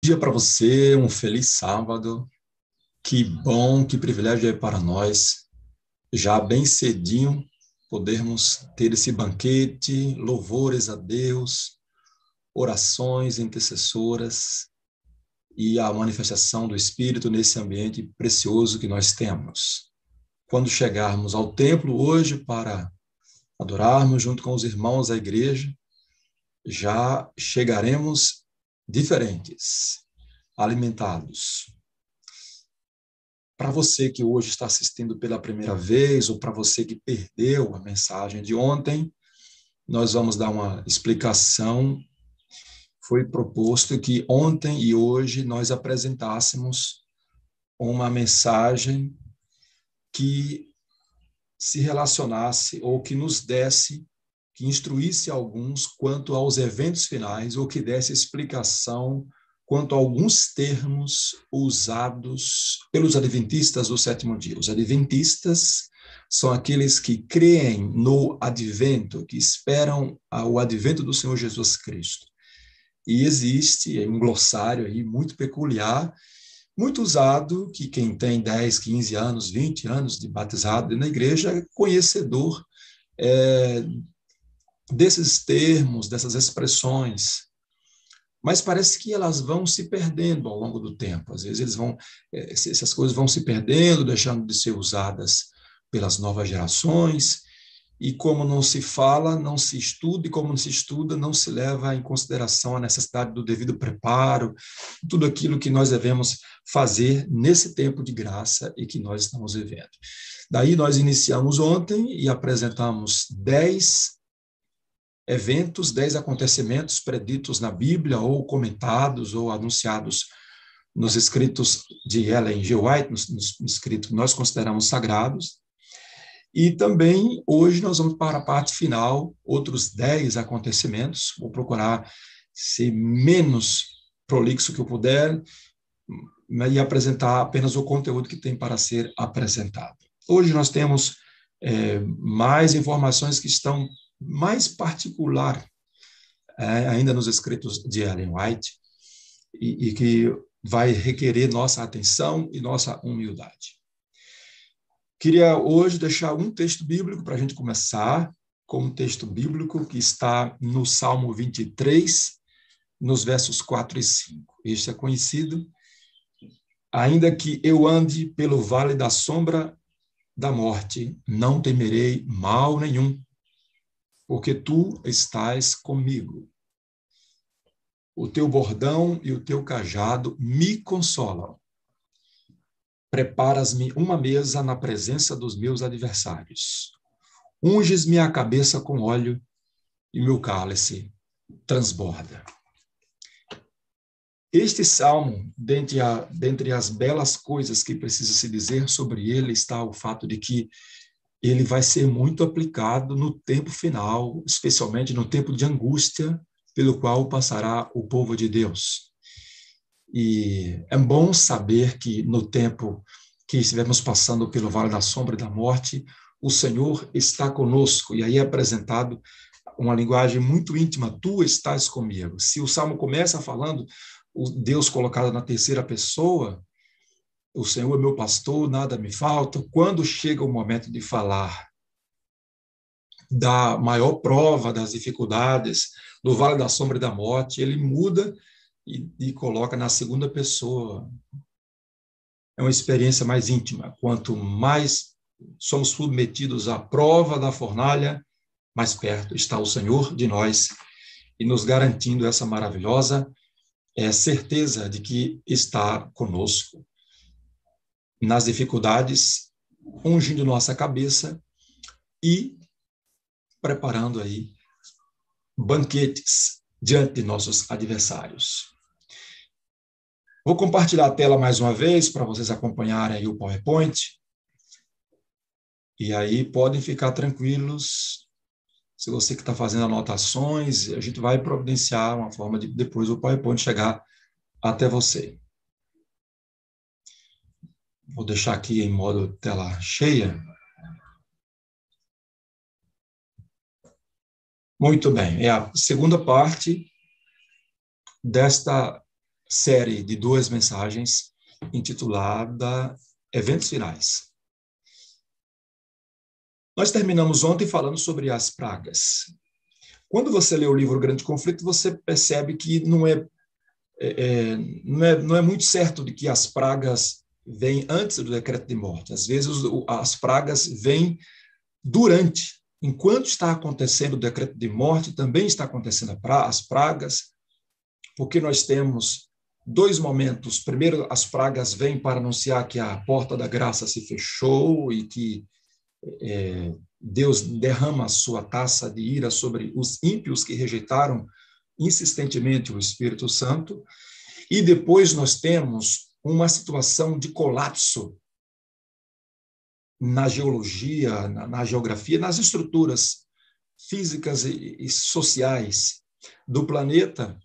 Dia para você, um feliz sábado. Que bom, que privilégio é para nós, já bem cedinho, podermos ter esse banquete, louvores a Deus, orações intercessoras e a manifestação do Espírito nesse ambiente precioso que nós temos. Quando chegarmos ao templo hoje para adorarmos junto com os irmãos da igreja, já chegaremos diferentes, alimentados. Para você que hoje está assistindo pela primeira vez, ou para você que perdeu a mensagem de ontem, nós vamos dar uma explicação. Foi proposto que ontem e hoje nós apresentássemos uma mensagem que se relacionasse ou que nos desse, que instruísse alguns quanto aos eventos finais, ou que desse explicação quanto a alguns termos usados pelos adventistas do sétimo dia. Os adventistas são aqueles que creem no advento, que esperam o advento do Senhor Jesus Cristo. E existe um glossário aí muito peculiar, muito usado, que quem tem 10, 15 anos, 20 anos de batizado na igreja é conhecedor desses termos, dessas expressões. Mas parece que elas vão se perdendo ao longo do tempo. Às vezes essas coisas vão se perdendo, deixando de ser usadas pelas novas gerações, e como não se fala, não se estuda, e como não se estuda, não se leva em consideração a necessidade do devido preparo, tudo aquilo que nós devemos fazer nesse tempo de graça e que nós estamos vivendo. Daí nós iniciamos ontem e apresentamos 10 eventos, 10 acontecimentos preditos na Bíblia, ou comentados, ou anunciados nos escritos de Ellen G. White, nos escritos que nós consideramos sagrados. E também, hoje, nós vamos para a parte final, outros 10 acontecimentos. Vou procurar ser menos prolixo que eu puder e apresentar apenas o conteúdo que tem para ser apresentado. Hoje nós temos mais informações que estão mais particular, ainda nos escritos de Ellen White, e que vai requerer nossa atenção e nossa humildade. Queria hoje deixar um texto bíblico para a gente começar, com um texto bíblico que está no Salmo 23, nos versos 4 e 5. Este é conhecido. Ainda que eu ande pelo vale da sombra da morte, não temerei mal nenhum, porque tu estás comigo. O teu bordão e o teu cajado me consolam. Preparas-me uma mesa na presença dos meus adversários. Unges-me a cabeça com óleo e meu cálice transborda. Este salmo, dentre as belas coisas que precisa se dizer sobre ele, está o fato de que ele vai ser muito aplicado no tempo final, especialmente no tempo de angústia pelo qual passará o povo de Deus. E é bom saber que no tempo que estivermos passando pelo vale da sombra e da morte, o Senhor está conosco. E aí é apresentado uma linguagem muito íntima: tu estás comigo. Se o salmo começa falando o Deus colocado na terceira pessoa, o Senhor é meu pastor, nada me falta. Quando chega o momento de falar da maior prova, das dificuldades, do vale da sombra e da morte, ele muda e coloca na segunda pessoa. É uma experiência mais íntima. Quanto mais somos submetidos à prova da fornalha, mais perto está o Senhor de nós e nos garantindo essa maravilhosa certeza de que está conosco nas dificuldades, ungindo nossa cabeça e preparando aí banquetes diante de nossos adversários. Vou compartilhar a tela mais uma vez para vocês acompanharem aí o PowerPoint. E aí podem ficar tranquilos. Se você que está fazendo anotações, a gente vai providenciar uma forma de depois o PowerPoint chegar até você. Vou deixar aqui em modo tela cheia. Muito bem, é a segunda parte desta série de 2 mensagens intitulada Eventos Finais. Nós terminamos ontem falando sobre as pragas. Quando você lê o livro Grande Conflito, você percebe que não é muito certo de que as pragas vêm antes do decreto de morte. Às vezes as pragas vêm durante. Enquanto está acontecendo o decreto de morte, também está acontecendo as pragas, porque nós temos 2 momentos. Primeiro, as pragas vêm para anunciar que a porta da graça se fechou e que Deus derrama a sua taça de ira sobre os ímpios que rejeitaram insistentemente o Espírito Santo. E depois nós temos uma situação de colapso na geologia, na geografia, nas estruturas físicas e sociais do planeta,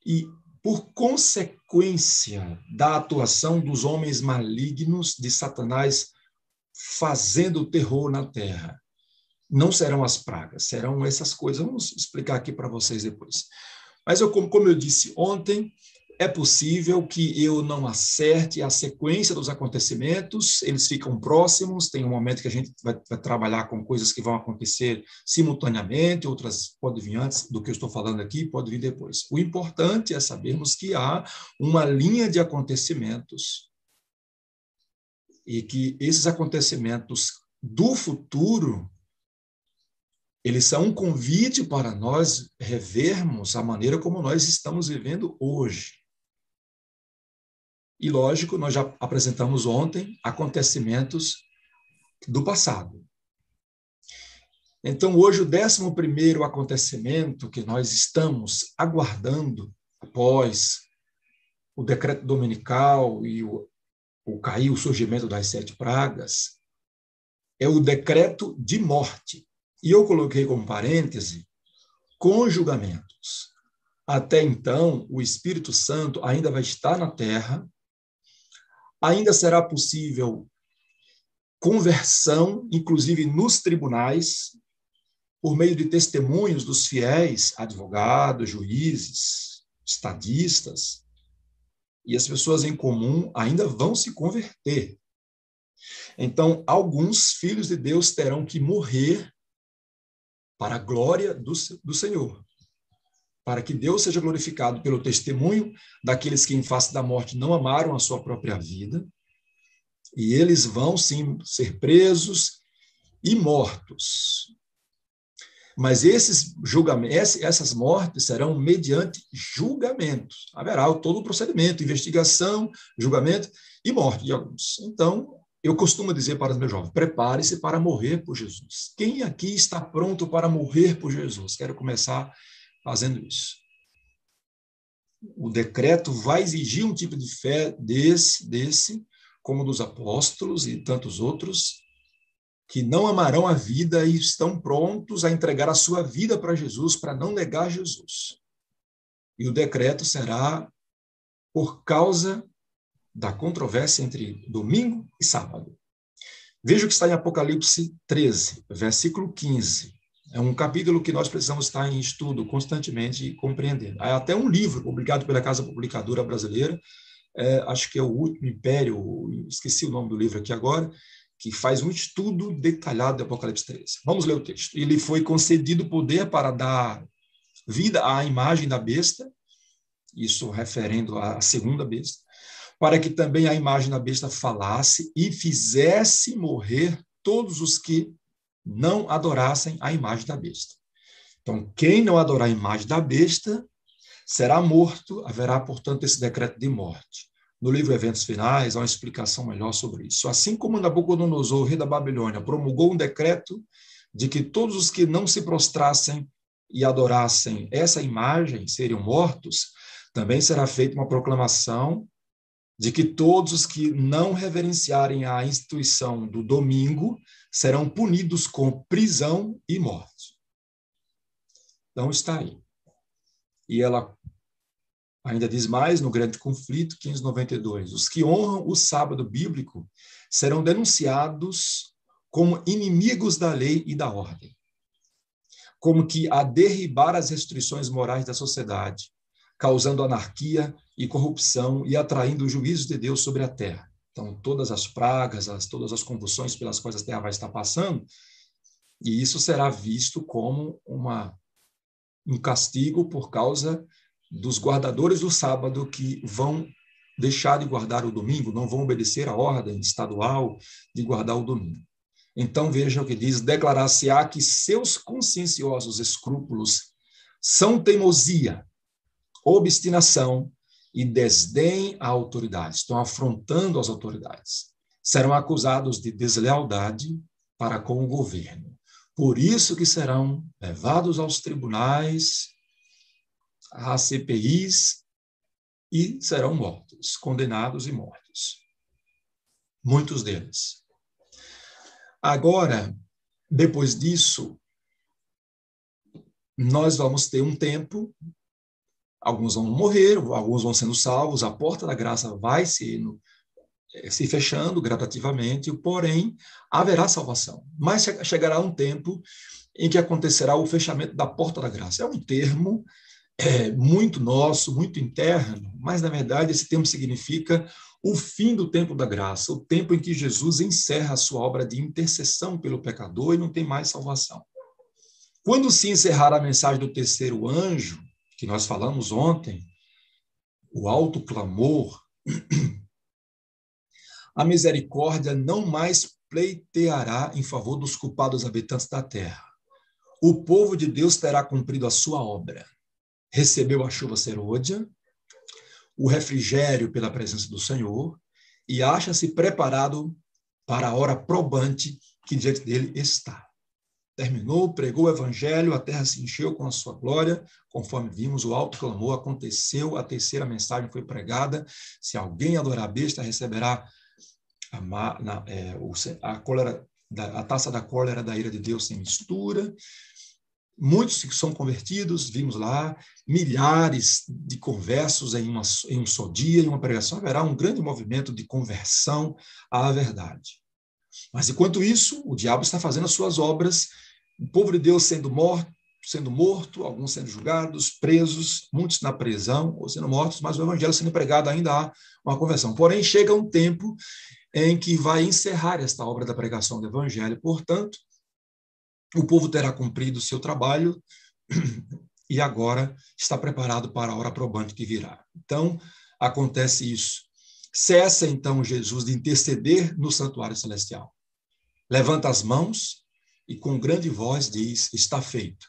e por consequência da atuação dos homens malignos de Satanás fazendo terror na terra. Não serão as pragas, serão essas coisas. Vamos explicar aqui para vocês depois. Mas como eu disse ontem, é possível que eu não acerte a sequência dos acontecimentos, eles ficam próximos, tem um momento que a gente vai trabalhar com coisas que vão acontecer simultaneamente, outras podem vir antes do que eu estou falando aqui, pode vir depois. O importante é sabermos que há uma linha de acontecimentos e que esses acontecimentos do futuro, eles são um convite para nós revermos a maneira como nós estamos vivendo hoje. E, lógico, nós já apresentamos ontem acontecimentos do passado. Então, hoje, o 11º acontecimento que nós estamos aguardando após o decreto dominical e o surgimento das 7 pragas, é o decreto de morte. E eu coloquei como parêntese, com julgamentos. Até então, o Espírito Santo ainda vai estar na terra, ainda será possível conversão, inclusive nos tribunais, por meio de testemunhos dos fiéis, advogados, juízes, estadistas, e as pessoas em comum ainda vão se converter. Então, alguns filhos de Deus terão que morrer para a glória do Senhor, para que Deus seja glorificado pelo testemunho daqueles que, em face da morte, não amaram a sua própria vida, e eles vão, sim, ser presos e mortos. Mas esses julgamentos, essas mortes serão mediante julgamentos. Haverá todo o procedimento, investigação, julgamento e morte de alguns. Então, eu costumo dizer para os meus jovens, prepare-se para morrer por Jesus. Quem aqui está pronto para morrer por Jesus? Quero começar fazendo isso. O decreto vai exigir um tipo de fé desse, como dos apóstolos e tantos outros, que não amarão a vida e estão prontos a entregar a sua vida para Jesus, para não negar Jesus. E o decreto será por causa da controvérsia entre domingo e sábado. Veja o que está em Apocalipse 13, versículo 15. É um capítulo que nós precisamos estar em estudo constantemente e compreendendo. Há até um livro publicado pela Casa Publicadora Brasileira, acho que é O Último Império, esqueci o nome do livro aqui agora, que faz um estudo detalhado de Apocalipse 13. Vamos ler o texto. Ele foi concedido poder para dar vida à imagem da besta, isso referendo à segunda besta, para que também a imagem da besta falasse e fizesse morrer todos os que não adorassem a imagem da besta. Então, quem não adorar a imagem da besta será morto, haverá, portanto, esse decreto de morte. No livro Eventos Finais, há uma explicação melhor sobre isso. Assim como Nabucodonosor, rei da Babilônia, promulgou um decreto de que todos os que não se prostrassem e adorassem essa imagem seriam mortos, também será feita uma proclamação de que todos os que não reverenciarem a instituição do domingo serão punidos com prisão e morte. Então, está aí. E ela ainda diz mais no Grande Conflito, 1592, os que honram o sábado bíblico serão denunciados como inimigos da lei e da ordem, como que a derribar as restrições morais da sociedade, causando anarquia e corrupção e atraindo o juízo de Deus sobre a terra. Então, todas as pragas, todas as convulsões pelas quais a terra vai estar passando, e isso será visto como um castigo por causa dos guardadores do sábado que vão deixar de guardar o domingo, não vão obedecer à ordem estadual de guardar o domingo. Então, veja o que diz: declarar-se-á que seus conscienciosos escrúpulos são teimosia, obstinação e desdém à autoridade. Estão afrontando as autoridades. Serão acusados de deslealdade para com o governo. Por isso que serão levados aos tribunais, às CPIs, e serão mortos, condenados e mortos. Muitos deles. Agora, depois disso, nós vamos ter um tempo, alguns vão morrer, alguns vão sendo salvos, a porta da graça vai se fechando gradativamente, porém, haverá salvação. Mas chegará um tempo em que acontecerá o fechamento da porta da graça. É um termo muito nosso, muito interno, mas, na verdade, esse termo significa o fim do tempo da graça, o tempo em que Jesus encerra a sua obra de intercessão pelo pecador e não tem mais salvação. Quando se encerrar a mensagem do terceiro anjo, que nós falamos ontem, o alto clamor, a misericórdia não mais pleiteará em favor dos culpados habitantes da terra. O povo de Deus terá cumprido a sua obra. Recebeu a chuva serôdia, o refrigério pela presença do Senhor, e acha-se preparado para a hora probante que diante dele está. Terminou, pregou o evangelho, a terra se encheu com a sua glória, conforme vimos, o alto clamor aconteceu, a terceira mensagem foi pregada: se alguém adorar a besta, receberá a taça da cólera da ira de Deus sem mistura. Muitos que são convertidos, vimos lá, milhares de conversos em um só dia, em uma pregação, haverá um grande movimento de conversão à verdade. Mas, enquanto isso, o diabo está fazendo as suas obras, o povo de Deus sendo morto, alguns sendo julgados, presos, muitos na prisão ou sendo mortos, mas o evangelho sendo pregado, ainda há uma conversão. Porém, chega um tempo em que vai encerrar esta obra da pregação do evangelho, portanto, o povo terá cumprido o seu trabalho e agora está preparado para a hora probante que virá. Então, acontece isso. Cessa, então, Jesus de interceder no santuário celestial. Levanta as mãos e com grande voz diz: está feito.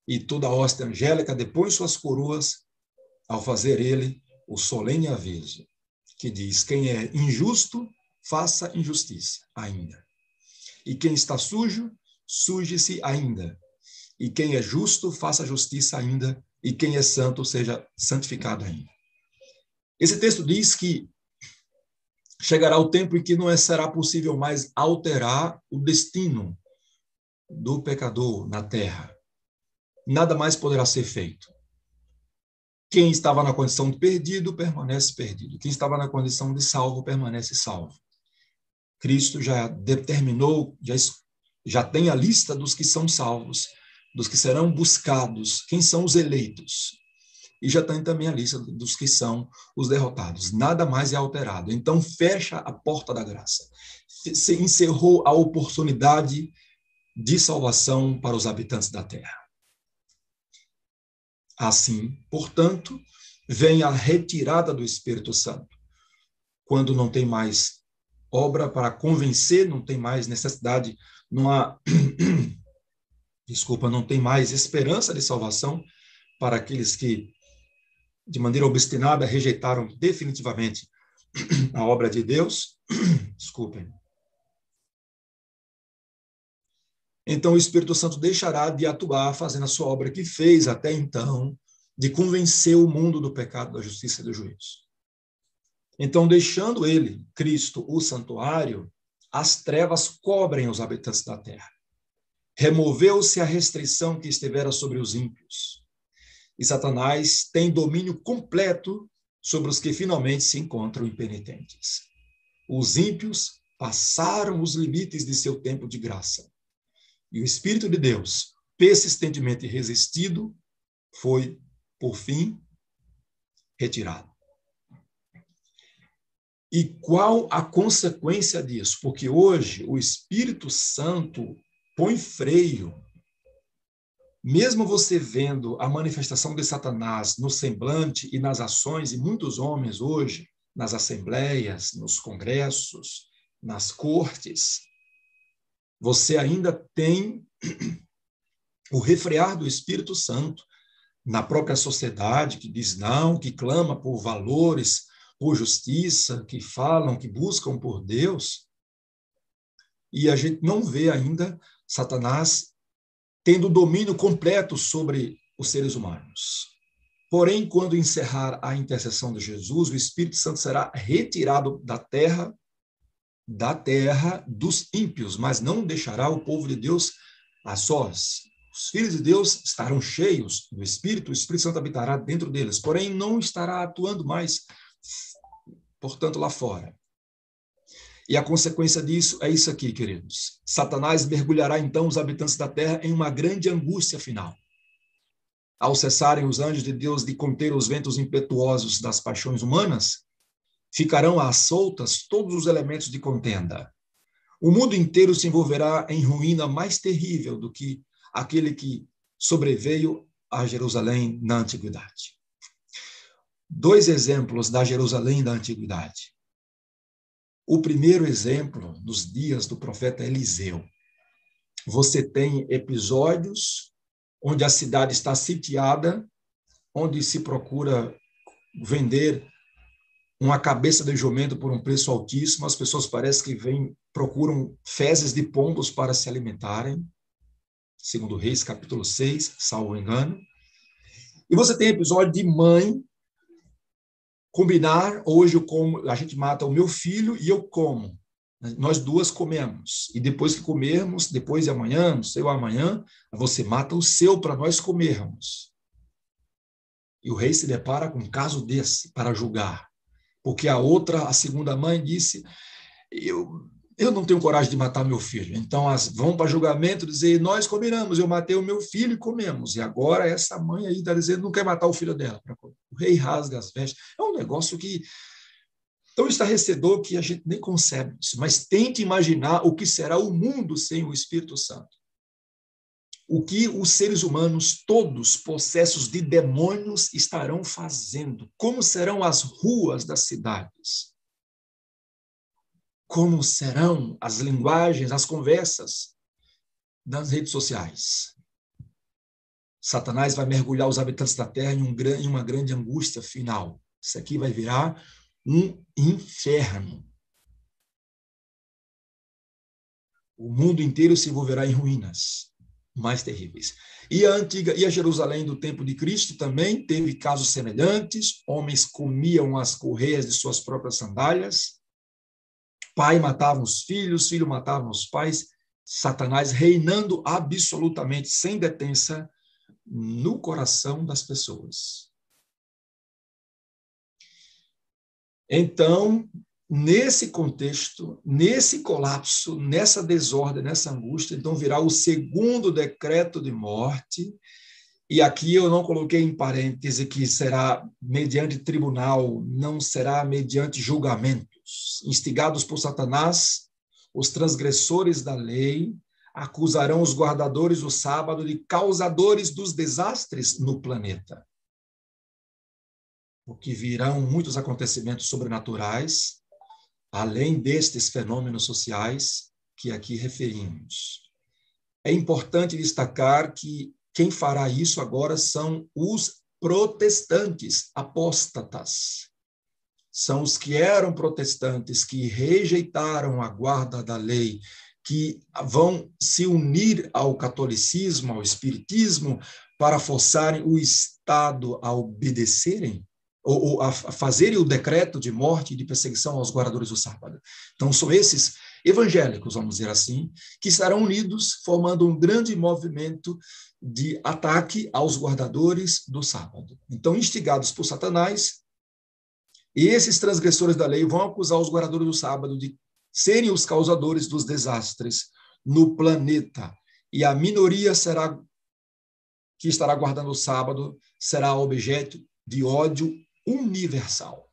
E toda a hoste angélica depõe suas coroas ao fazer ele o solene aviso, que diz: quem é injusto, faça injustiça ainda. E quem está sujo, suje-se ainda. E quem é justo, faça justiça ainda. E quem é santo, seja santificado ainda. Esse texto diz que chegará o tempo em que não será possível mais alterar o destino do pecador na terra. Nada mais poderá ser feito. Quem estava na condição de perdido, permanece perdido. Quem estava na condição de salvo, permanece salvo. Cristo já determinou, já tem a lista dos que são salvos, dos que serão buscados, quem são os eleitos. E já tem também a lista dos que são os derrotados. Nada mais é alterado. Então, fecha a porta da graça. Se encerrou a oportunidade de salvação para os habitantes da terra. Assim, portanto, vem a retirada do Espírito Santo. Quando não tem mais obra para convencer, não tem mais necessidade, não tem mais esperança de salvação para aqueles que, de maneira obstinada, rejeitaram definitivamente a obra de Deus. Desculpem. Então, o Espírito Santo deixará de atuar fazendo a sua obra que fez até então, de convencer o mundo do pecado, da justiça e do juízo. Então, deixando ele, Cristo, o santuário, as trevas cobrem os habitantes da terra. Removeu-se a restrição que estivera sobre os ímpios. E Satanás tem domínio completo sobre os que finalmente se encontram impenitentes. Os ímpios passaram os limites de seu tempo de graça. E o Espírito de Deus, persistentemente resistido, foi, por fim, retirado. E qual a consequência disso? Porque hoje o Espírito Santo põe freio. Mesmo você vendo a manifestação de Satanás no semblante e nas ações, e muitos homens hoje, nas assembleias, nos congressos, nas cortes, você ainda tem o refrear do Espírito Santo na própria sociedade, que diz não, que clama por valores, por justiça, que falam, que buscam por Deus. E a gente não vê ainda Satanás tendo domínio completo sobre os seres humanos. Porém, quando encerrar a intercessão de Jesus, o Espírito Santo será retirado da terra dos ímpios, mas não deixará o povo de Deus a sós. Os filhos de Deus estarão cheios do Espírito, o Espírito Santo habitará dentro deles, porém não estará atuando mais, portanto, lá fora. E a consequência disso é isso aqui, queridos. Satanás mergulhará então os habitantes da terra em uma grande angústia final. Ao cessarem os anjos de Deus de conter os ventos impetuosos das paixões humanas, ficarão às soltas todos os elementos de contenda. O mundo inteiro se envolverá em ruína mais terrível do que aquele que sobreveio a Jerusalém na antiguidade. 2 exemplos da Jerusalém da antiguidade. O primeiro exemplo, nos dias do profeta Eliseu. Você tem episódios onde a cidade está sitiada, onde se procura vender uma cabeça de jumento por um preço altíssimo, as pessoas parecem que procuram fezes de pombos para se alimentarem, segundo Reis, capítulo 6, salvo engano. E você tem episódio de mãe combinar, hoje eu como, a gente mata o meu filho e eu como. Nós duas comemos. E depois que comermos, depois de amanhã, no seu amanhã, você mata o seu para nós comermos. E o rei se depara com um caso desse para julgar. Porque a segunda mãe, disse, eu não tenho coragem de matar meu filho. Então, vão para julgamento dizer, nós combinamos, eu matei o meu filho e comemos. E agora essa mãe aí está dizendo, não quer matar o filho dela. O rei rasga as vestes. É um negócio que tão estarrecedor que a gente nem concebe isso. Mas tente imaginar o que será o mundo sem o Espírito Santo. O que os seres humanos, todos possessos de demônios, estarão fazendo? Como serão as ruas das cidades? Como serão as linguagens, as conversas das redes sociais? Satanás vai mergulhar os habitantes da terra em uma grande angústia final. Isso aqui vai virar um inferno. O mundo inteiro se envolverá em ruínas mais terríveis. E a Jerusalém do tempo de Cristo também teve casos semelhantes. Homens comiam as correias de suas próprias sandálias. Pai matava os filhos, filho matava os pais. Satanás reinando absolutamente sem detença no coração das pessoas. Então, nesse contexto, nesse colapso, nessa desordem, nessa angústia, então virá o segundo decreto de morte, e aqui eu não coloquei em parêntese que será mediante tribunal, não será mediante julgamentos. Instigados por Satanás, os transgressores da lei acusarão os guardadores do sábado de causadores dos desastres no planeta. Porque virão muitos acontecimentos sobrenaturais, além destes fenômenos sociais que aqui referimos. É importante destacar que quem fará isso agora são os protestantes apóstatas. São os que eram protestantes, que rejeitaram a guarda da lei, que vão se unir ao catolicismo, ao espiritismo, para forçarem o Estado a obedecerem ou a fazerem o decreto de morte e de perseguição aos guardadores do sábado. Então, são esses evangélicos, vamos dizer assim, que estarão unidos, formando um grande movimento de ataque aos guardadores do sábado. Então, instigados por Satanás, esses transgressores da lei vão acusar os guardadores do sábado de serem os causadores dos desastres no planeta. E a minoria que estará guardando o sábado será objeto de ódio universal.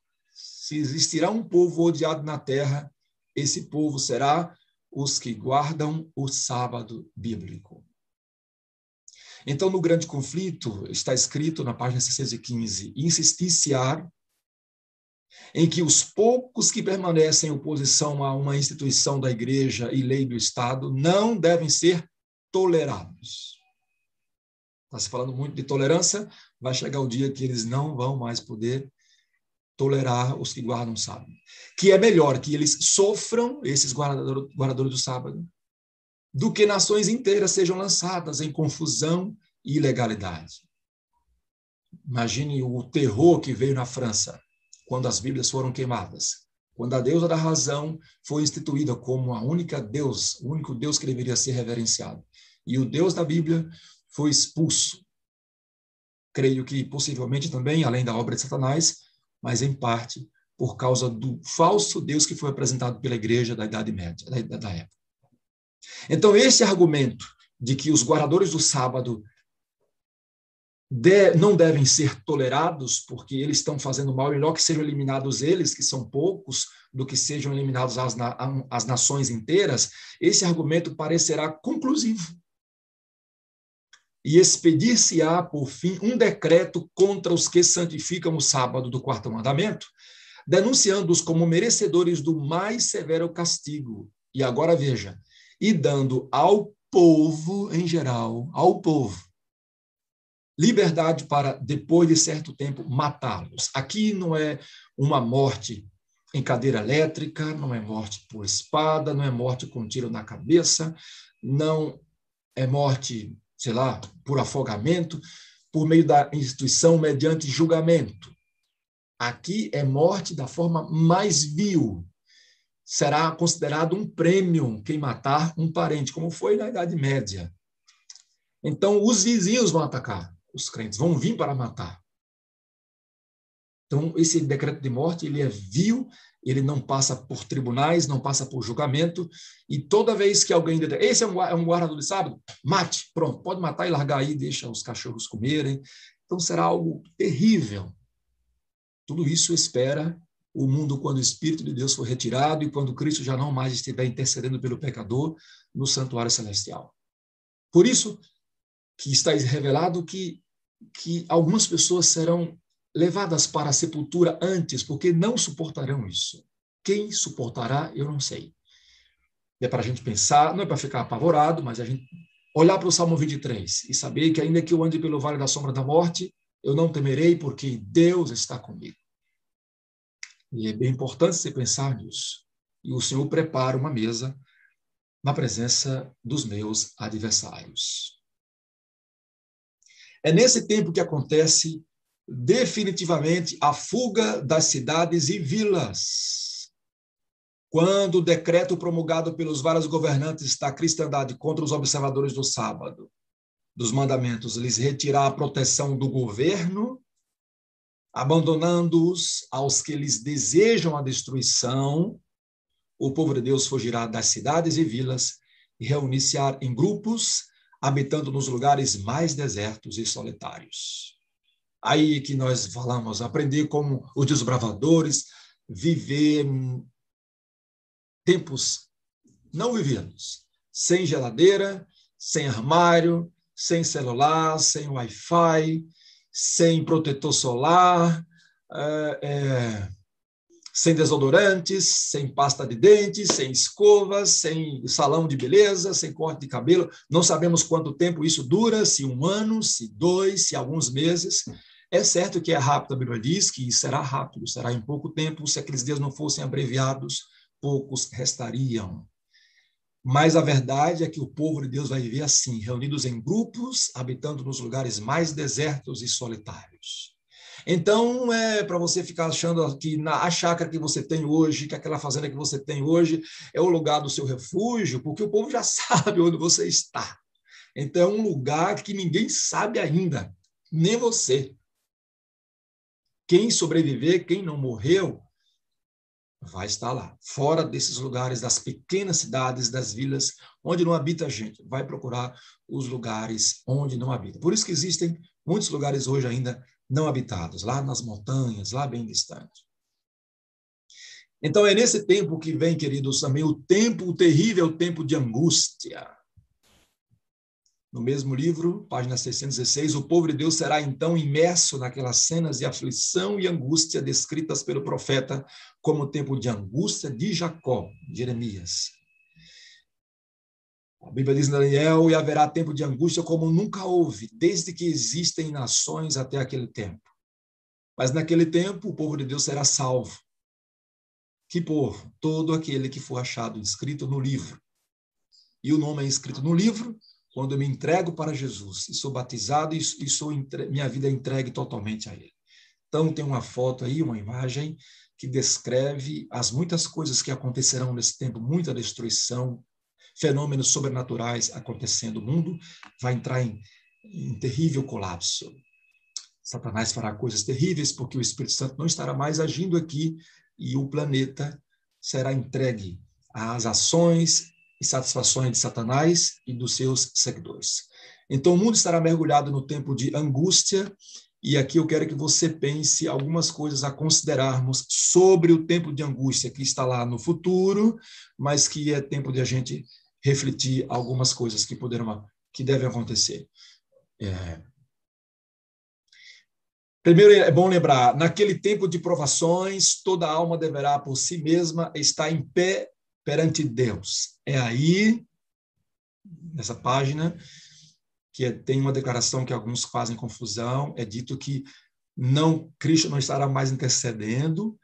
se existirá um povo odiado na terra, esse povo será os que guardam o sábado bíblico. Então, no grande conflito, está escrito na página 615, insisticiar em que os poucos que permanecem em oposição a uma instituição da igreja e lei do Estado não devem ser tolerados. Está se falando muito de tolerância, vai chegar o dia que eles não vão mais poder tolerar os que guardam o sábado. Que é melhor que eles sofram, esses guardadores do sábado, do que nações inteiras sejam lançadas em confusão e ilegalidade. Imagine o terror que veio na França, quando as Bíblias foram queimadas, quando a deusa da razão foi instituída como a única Deus, o único Deus que deveria ser reverenciado. E o Deus da Bíblia foi expulso. Creio que possivelmente também, além da obra de Satanás, mas em parte por causa do falso Deus que foi apresentado pela igreja da Idade Média, da época. Então, esse argumento de que os guardadores do sábado não devem ser tolerados, porque eles estão fazendo mal, melhor que sejam eliminados eles, que são poucos, do que sejam eliminados as nações inteiras, esse argumento parecerá conclusivo. E expedir-se-á, por fim, um decreto contra os que santificam o sábado do quarto mandamento, denunciando-os como merecedores do mais severo castigo. E agora veja, e dando ao povo em geral, ao povo, liberdade para, depois de certo tempo, matá-los. Aqui não é uma morte em cadeira elétrica, não é morte por espada, não é morte com tiro na cabeça, não é morte, sei lá, por afogamento, por meio da instituição mediante julgamento. Aqui é morte da forma mais vil. Será considerado um prêmio quem matar um parente, como foi na Idade Média. Então, os vizinhos vão atacar. Os crentes vão vir para matar. Então, esse decreto de morte, ele é vil, ele não passa por tribunais, não passa por julgamento, e toda vez que alguém... Esse é um guardador de sábado? Mate, pronto, pode matar e largar aí, deixa os cachorros comerem. Então, será algo terrível. Tudo isso espera o mundo quando o Espírito de Deus for retirado e quando Cristo já não mais estiver intercedendo pelo pecador no santuário celestial. Por isso que está revelado que algumas pessoas serão levadas para a sepultura antes, porque não suportarão isso. Quem suportará, eu não sei. É para a gente pensar, não é para ficar apavorado, mas a gente olhar para o Salmo 23 e saber que ainda que eu ande pelo vale da sombra da morte, eu não temerei, porque Deus está comigo. E é bem importante você pensar nisso. E o Senhor prepara uma mesa na presença dos meus adversários. É nesse tempo que acontece definitivamente a fuga das cidades e vilas. Quando o decreto promulgado pelos vários governantes da cristandade contra os observadores do sábado, dos mandamentos, lhes retirar a proteção do governo, abandonando-os aos que lhes desejam a destruição, o povo de Deus fugirá das cidades e vilas e reunir-se-á em grupos, habitando nos lugares mais desertos e solitários. Aí que nós falamos, aprender como os desbravadores, viver tempos não vividos, sem geladeira, sem armário, sem celular, sem Wi-Fi, sem protetor solar, sem desodorantes, sem pasta de dentes, sem escovas, sem salão de beleza, sem corte de cabelo. Não sabemos quanto tempo isso dura, se 1 ano, se 2, se alguns meses. É certo que é rápido, a Bíblia diz que será rápido, será em pouco tempo. Se aqueles dias não fossem abreviados, poucos restariam. Mas a verdade é que o povo de Deus vai viver assim, reunidos em grupos, habitando nos lugares mais desertos e solitários. Então, é para você ficar achando que a chácara que você tem hoje, que aquela fazenda que você tem hoje, é o lugar do seu refúgio, porque o povo já sabe onde você está. Então, é um lugar que ninguém sabe ainda, nem você. Quem sobreviver, quem não morreu, vai estar lá, fora desses lugares, das pequenas cidades, das vilas, onde não habita gente. Vai procurar os lugares onde não habita. Por isso que existem muitos lugares hoje ainda não habitados, lá nas montanhas, lá bem distante. Então, é nesse tempo que vem, queridos, também o terrível tempo de angústia. No mesmo livro, página 616, o povo de Deus será então imerso naquelas cenas de aflição e angústia descritas pelo profeta como o tempo de angústia de Jacó, Jeremias. A Bíblia diz em Daniel, e haverá tempo de angústia como nunca houve, desde que existem nações até aquele tempo. Mas naquele tempo o povo de Deus será salvo. Que povo? Todo aquele que for achado escrito no livro. E o nome é escrito no livro quando eu me entrego para Jesus e sou batizado e minha vida é entregue totalmente a Ele. Então tem uma foto aí, uma imagem que descreve as muitas coisas que acontecerão nesse tempo, muita destruição, fenômenos sobrenaturais acontecendo. O mundo vai entrar em terrível colapso. Satanás fará coisas terríveis porque o Espírito Santo não estará mais agindo aqui e o planeta será entregue às ações e satisfações de Satanás e dos seus seguidores. Então, o mundo estará mergulhado no tempo de angústia, e aqui eu quero que você pense algumas coisas a considerarmos sobre o tempo de angústia que está lá no futuro, mas que é tempo de a gente refletir algumas coisas que devem acontecer. Primeiro, é bom lembrar, naquele tempo de provações, toda alma deverá por si mesma estar em pé perante Deus. É aí, nessa página, que tem uma declaração que alguns fazem confusão, é dito que Cristo não estará mais intercedendo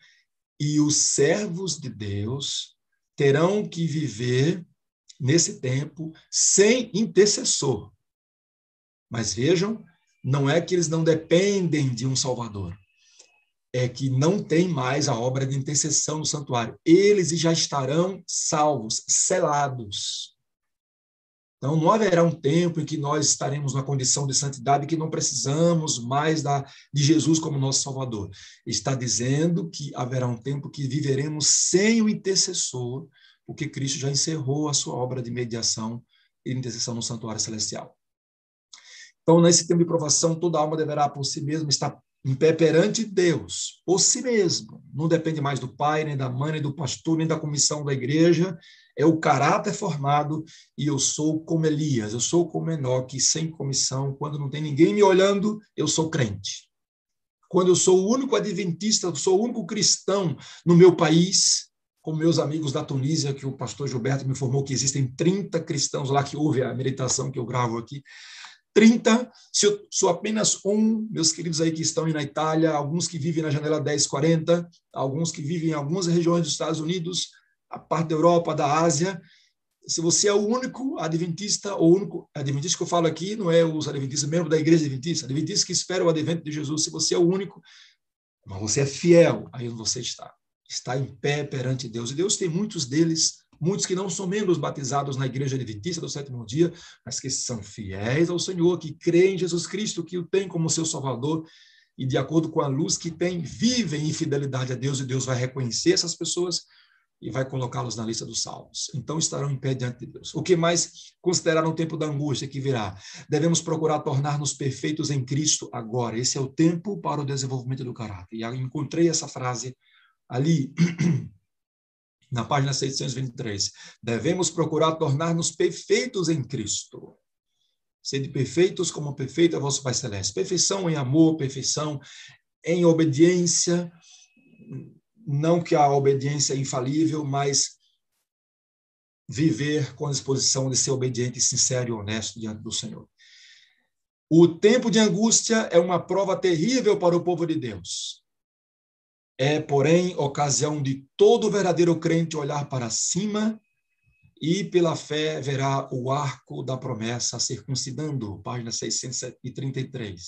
e os servos de Deus terão que viver nesse tempo sem intercessor. Mas vejam, não é que eles não dependem de um Salvador, é que não tem mais a obra de intercessão no santuário. Eles já estarão salvos, selados. Então, não haverá um tempo em que nós estaremos numa condição de santidade que não precisamos mais de Jesus como nosso Salvador. Está dizendo que haverá um tempo que viveremos sem o intercessor, porque Cristo já encerrou a sua obra de mediação e intercessão no santuário celestial. Então, nesse tempo de provação, toda alma deverá por si mesma estar em pé perante Deus, por si mesmo. Não depende mais do pai, nem da mãe, nem do pastor, nem da comissão da igreja. É o caráter formado, e eu sou como Elias, eu sou como Enoque, sem comissão. Quando não tem ninguém me olhando, eu sou crente. Quando eu sou o único adventista, eu sou o único cristão no meu país, com meus amigos da Tunísia, que o pastor Gilberto me informou que existem 30 cristãos lá que ouvem a meditação que eu gravo aqui. 30, se eu sou apenas um, meus queridos aí que estão na Itália, alguns que vivem na janela 1040, alguns que vivem em algumas regiões dos Estados Unidos, a parte da Europa, da Ásia. Se você é o único adventista, ou o único adventista que eu falo aqui, não é os adventistas mesmo da igreja adventista que espera o advento de Jesus. Se você é o único, mas você é fiel, aí você está em pé perante Deus. E Deus tem muitos deles, muitos que não são membros batizados na igreja adventista do sétimo dia, mas que são fiéis ao Senhor, que creem em Jesus Cristo, que o tem como seu Salvador, e de acordo com a luz que tem, vivem em fidelidade a Deus, e Deus vai reconhecer essas pessoas e vai colocá-los na lista dos salvos. Então estarão em pé diante de Deus. O que mais considerar no tempo da angústia que virá? Devemos procurar tornar-nos perfeitos em Cristo agora. Esse é o tempo para o desenvolvimento do caráter. E eu encontrei essa frase ali na página 623. Devemos procurar tornar-nos perfeitos em Cristo. Sede perfeitos como perfeito é vosso Pai Celeste. Perfeição em amor, perfeição em obediência. Não que a obediência é infalível, mas viver com a disposição de ser obediente, sincero e honesto diante do Senhor. O tempo de angústia é uma prova terrível para o povo de Deus. É, porém, ocasião de todo verdadeiro crente olhar para cima e, pela fé, verá o arco da promessa circuncidando, página 633.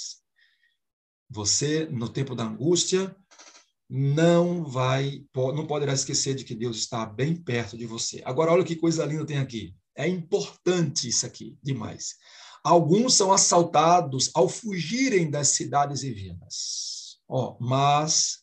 Você, no tempo da angústia, não poderá esquecer de que Deus está bem perto de você. Agora, olha que coisa linda tem aqui. É importante isso aqui, demais. Alguns são assaltados ao fugirem das cidades e vilas. Mas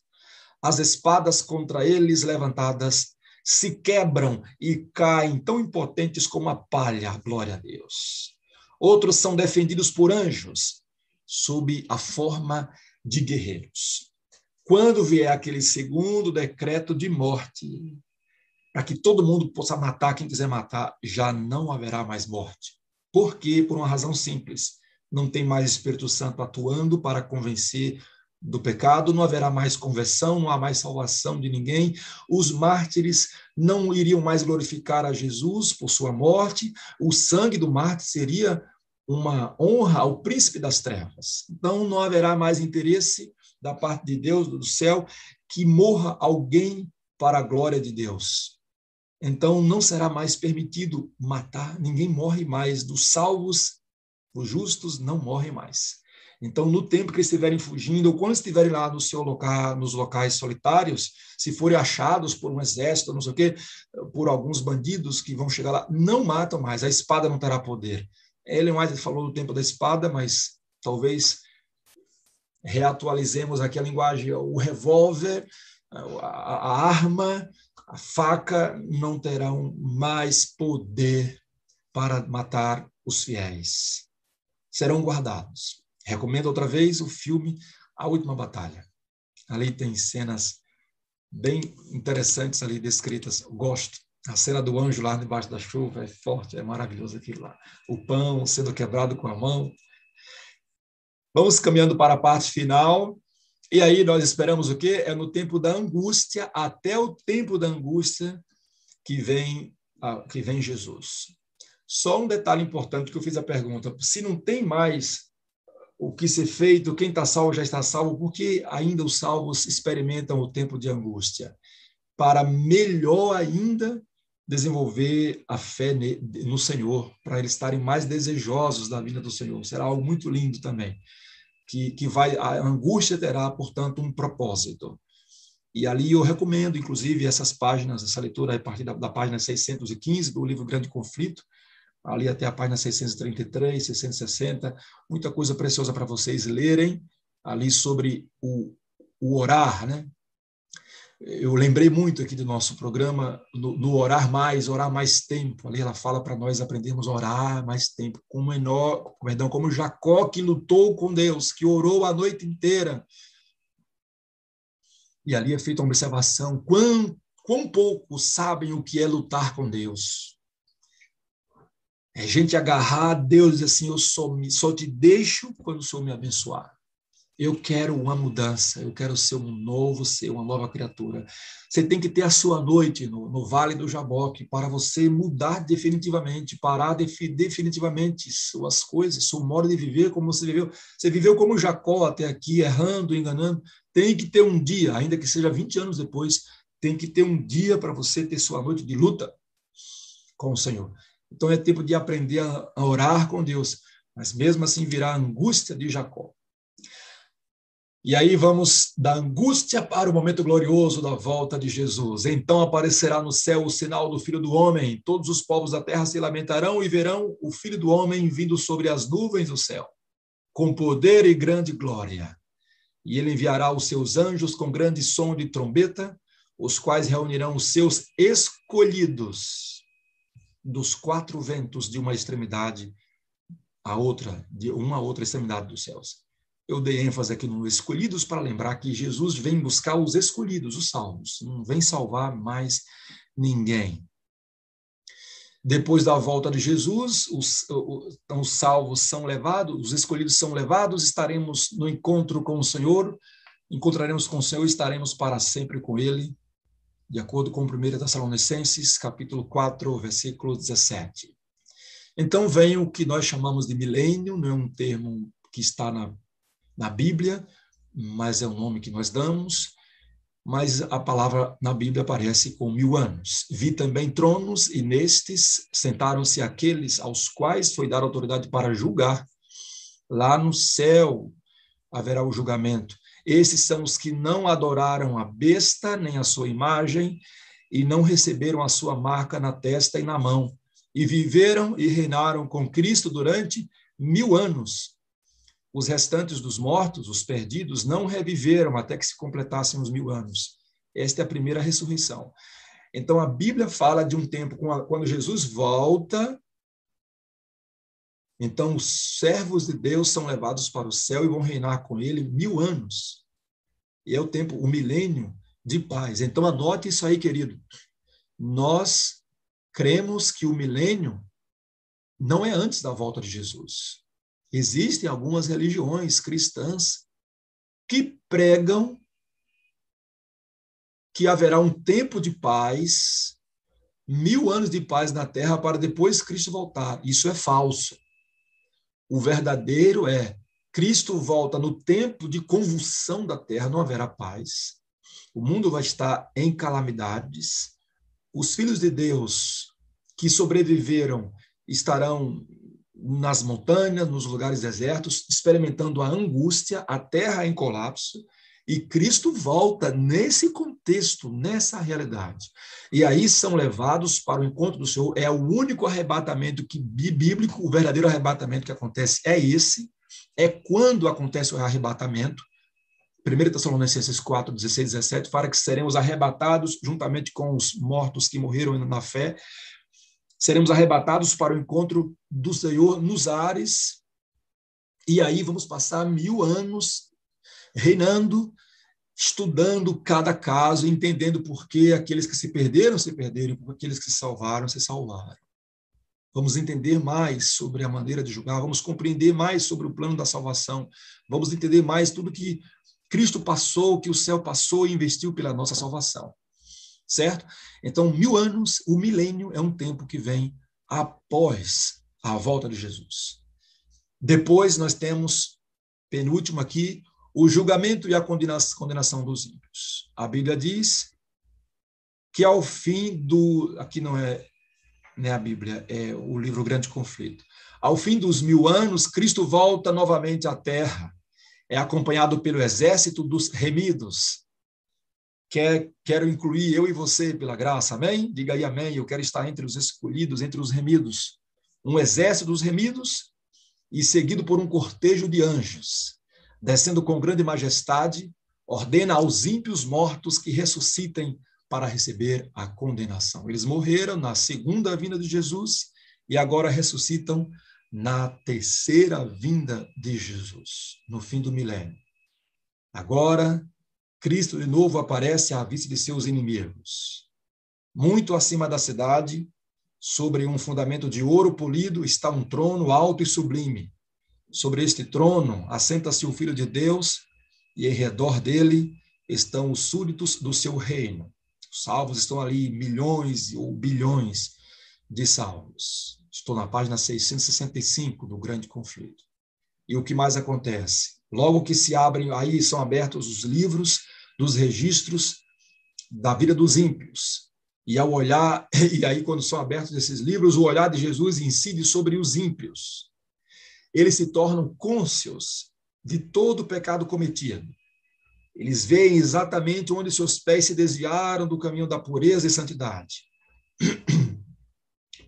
as espadas contra eles levantadas se quebram e caem tão impotentes como a palha, glória a Deus. Outros são defendidos por anjos, sob a forma de guerreiros. Quando vier aquele segundo decreto de morte, para que todo mundo possa matar quem quiser matar, já não haverá mais morte. Por quê? Por uma razão simples. Não tem mais Espírito Santo atuando para convencer do pecado, não haverá mais conversão, não há mais salvação de ninguém. Os mártires não iriam mais glorificar a Jesus por sua morte. O sangue do mártir seria uma honra ao príncipe das trevas. Então, não haverá mais interesse da parte de Deus, do céu, que morra alguém para a glória de Deus. Então, não será mais permitido matar, ninguém morre mais. Dos salvos, os justos não morrem mais. Então, no tempo que eles estiverem fugindo, ou quando estiverem lá no seu local, nos locais solitários, se forem achados por um exército, não sei o quê, por alguns bandidos que vão chegar lá, não matam mais, a espada não terá poder. Ellen White falou do tempo da espada, mas talvez reatualizemos aqui a linguagem, o revólver, a arma, a faca não terão mais poder para matar os fiéis. Serão guardados. Recomendo outra vez o filme A Última Batalha. Ali tem cenas bem interessantes ali descritas. Eu gosto. A cena do anjo lá debaixo da chuva é forte, é maravilhoso aquilo lá. O pão sendo quebrado com a mão. Vamos caminhando para a parte final. E aí nós esperamos o quê? É no tempo da angústia, até o tempo da angústia que vem Jesus. Só um detalhe importante que eu fiz a pergunta. Se não tem mais o que ser feito, quem está salvo já está salvo, por que ainda os salvos experimentam o tempo de angústia? Para melhor ainda desenvolver a fé no Senhor, para eles estarem mais desejosos da vinda do Senhor. Será algo muito lindo também. A angústia terá, portanto, um propósito. E ali eu recomendo, inclusive, essas páginas, essa leitura a partir da página 615 do livro Grande Conflito, ali até a página 633, 660, muita coisa preciosa para vocês lerem, ali sobre o orar, né? Eu lembrei muito aqui do nosso programa, do orar mais tempo. Ali ela fala para nós aprendermos a orar mais tempo, como Jacó, que lutou com Deus, que orou a noite inteira. E ali é feita uma observação, quão pouco sabem o que é lutar com Deus. É gente agarrar a Deus e dizer assim, eu só te deixo quando o Senhor me abençoar. Eu quero uma mudança, eu quero ser um novo ser, uma nova criatura. Você tem que ter a sua noite no Vale do Jaboque para você mudar definitivamente, parar definitivamente suas coisas, seu modo de viver como você viveu. Você viveu como Jacó até aqui, errando, enganando. Tem que ter um dia, ainda que seja 20 anos depois, tem que ter um dia para você ter sua noite de luta com o Senhor. Então é tempo de aprender a orar com Deus, mas mesmo assim virá a angústia de Jacó. E aí vamos da angústia para o momento glorioso da volta de Jesus. Então aparecerá no céu o sinal do Filho do Homem. Todos os povos da terra se lamentarão e verão o Filho do Homem vindo sobre as nuvens do céu, com poder e grande glória. E ele enviará os seus anjos com grande som de trombeta, os quais reunirão os seus escolhidos dos quatro ventos de uma extremidade à outra, de uma a outra extremidade dos céus. Eu dei ênfase aqui no escolhidos para lembrar que Jesus vem buscar os escolhidos, os salvos, não vem salvar mais ninguém. Depois da volta de Jesus, os salvos são levados, os escolhidos são levados, estaremos no encontro com o Senhor, encontraremos com o Senhor e estaremos para sempre com Ele, de acordo com 1 Tessalonicenses, capítulo 4, versículo 17. Então vem o que nós chamamos de milênio, não é um termo que está na Bíblia, mas é o nome que nós damos, mas a palavra na Bíblia aparece com 1000 anos. Vi também tronos, e nestes sentaram-se aqueles aos quais foi dada autoridade para julgar. Lá no céu haverá o julgamento. Esses são os que não adoraram a besta, nem a sua imagem, e não receberam a sua marca na testa e na mão, e viveram e reinaram com Cristo durante 1000 anos. Os restantes dos mortos, os perdidos, não reviveram até que se completassem os 1000 anos. Esta é a primeira ressurreição. Então, a Bíblia fala de um tempo quando Jesus volta. Então, os servos de Deus são levados para o céu e vão reinar com ele 1000 anos. e é o tempo, o milênio de paz. Então, anote isso aí, querido. Nós cremos que o milênio não é antes da volta de Jesus. Existem algumas religiões cristãs que pregam que haverá um tempo de paz, 1000 anos de paz na terra para depois Cristo voltar. Isso é falso. O verdadeiro é Cristo volta no tempo de convulsão da terra, não haverá paz. O mundo vai estar em calamidades. Os filhos de Deus que sobreviveram estarão nas montanhas, nos lugares desertos, experimentando a angústia, a terra em colapso, e Cristo volta nesse contexto, nessa realidade. E aí são levados para o encontro do Senhor. É o único arrebatamento que bíblico, o verdadeiro arrebatamento que acontece é esse. É quando acontece o arrebatamento. 1 Tessalonicenses 4, 16, 17, fala que seremos arrebatados juntamente com os mortos que morreram na fé. Seremos arrebatados para o encontro do Senhor nos ares. E aí vamos passar 1000 anos reinando, estudando cada caso, entendendo por que aqueles que se perderam, e por aqueles que se salvaram, se salvaram. Vamos entender mais sobre a maneira de julgar, vamos compreender mais sobre o plano da salvação, vamos entender mais tudo que Cristo passou, que o céu passou e investiu pela nossa salvação. Certo? Então, 1000 anos, o milênio é um tempo que vem após a volta de Jesus. Depois nós temos, penúltimo aqui, o julgamento e a condenação dos ímpios. A Bíblia diz que ao fim do... Aqui não é a Bíblia, é o livro Grande Conflito. Ao fim dos 1000 anos, Cristo volta novamente à terra. É acompanhado pelo exército dos remidos. Quero incluir eu e você pela graça, amém? Diga aí amém, eu quero estar entre os escolhidos, entre os remidos. Um exército dos remidos e seguido por um cortejo de anjos. Descendo com grande majestade, ordena aos ímpios mortos que ressuscitem para receber a condenação. Eles morreram na segunda vinda de Jesus e agora ressuscitam na terceira vinda de Jesus, no fim do milênio. Agora, Cristo de novo aparece à vista de seus inimigos. Muito acima da cidade, sobre um fundamento de ouro polido, está um trono alto e sublime. Sobre este trono assenta-se o Filho de Deus, e em redor dele estão os súditos do seu reino. Os salvos estão ali, milhões ou bilhões de salvos. Estou na página 665 do Grande Conflito. E o que mais acontece? Logo que se abrem, aí são abertos os livros dos registros da vida dos ímpios. E ao olhar, e aí quando são abertos esses livros, o olhar de Jesus incide sobre os ímpios. Eles se tornam cônscios de todo o pecado cometido. Eles veem exatamente onde seus pés se desviaram do caminho da pureza e santidade.